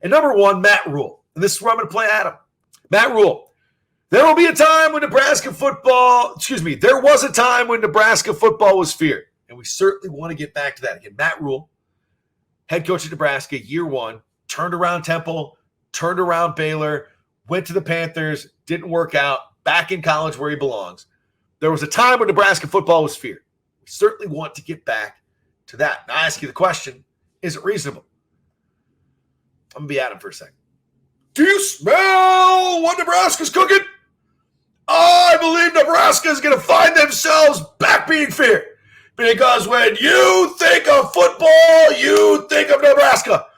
And number one, Matt Rhule. And this is where I'm going to play Adam. Matt Rhule. There will be a time when Nebraska football, there was a time when Nebraska football was feared. And we certainly want to get back to that. Again, Matt Rhule, head coach of Nebraska, year one, turned around Temple, turned around Baylor, went to the Panthers, didn't work out, back in college where he belongs. There was a time when Nebraska football was feared. We certainly want to get back to that. Now, I ask you the question, is it reasonable? I'm going to be Adam for a second. Do you smell what Nebraska's cooking? I believe Nebraska is going to find themselves back being feared. Because when you think of football, you think of Nebraska.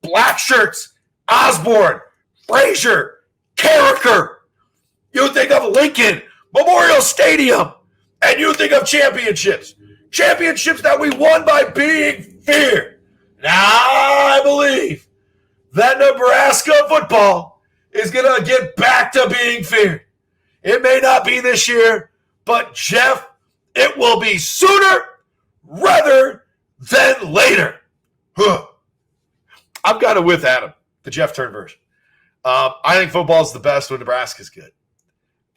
Black shirts, Osborne, Frazier, Carricker. You think of Lincoln, Memorial Stadium, and you think of championships. Championships that we won by being feared. Now I believe that Nebraska football is going to get back to being feared. It may not be this year, but Jeff, it will be sooner rather than later. I've got it with Adam, the Jeff Thurn version. I think football is the best when Nebraska's good.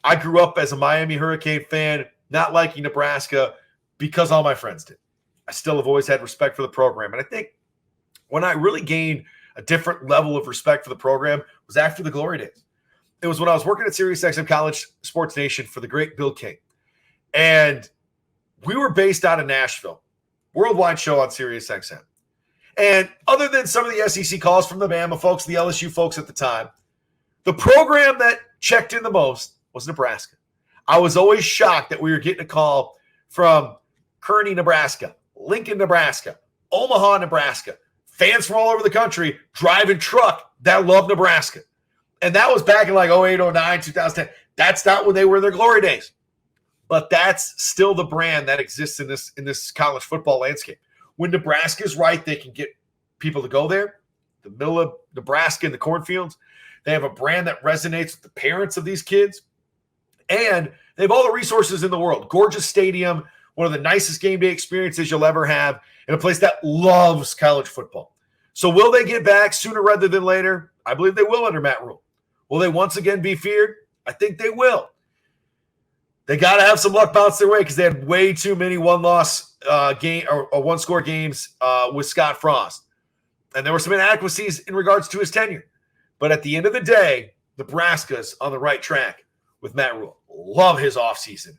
I grew up as a Miami Hurricane fan, not liking Nebraska because all my friends did. I still have always had respect for the program. And I think when I really gained a different level of respect for the program was after the glory days. It was when I was working at SiriusXM College Sports Nation for the great Bill King. And we were based out of Nashville, worldwide show on SiriusXM. And other than some of the SEC calls from the Bama folks, the LSU folks at the time, the program that checked in the most was Nebraska. I was always shocked that we were getting a call from Kearney, Nebraska, Lincoln, Nebraska, Omaha, Nebraska, fans from all over the country driving truck that love Nebraska. And that was back in like 08, 09, 2010. That's not when they were in their glory days. But that's still the brand that exists in this college football landscape. When Nebraska is right, they can get people to go there. The middle of Nebraska in the cornfields. They have a brand that resonates with the parents of these kids. And they have all the resources in the world. Gorgeous stadium, one of the nicest game day experiences you'll ever have, and a place that loves college football. So will they get back sooner rather than later? I believe they will under Matt Rhule. Will they once again be feared? I think they will. They got to have some luck bounce their way because they had way too many one-loss game or one-score games with Scott Frost. And there were some inadequacies in regards to his tenure. But at the end of the day, Nebraska's on the right track with Matt Rhule. Love his offseason.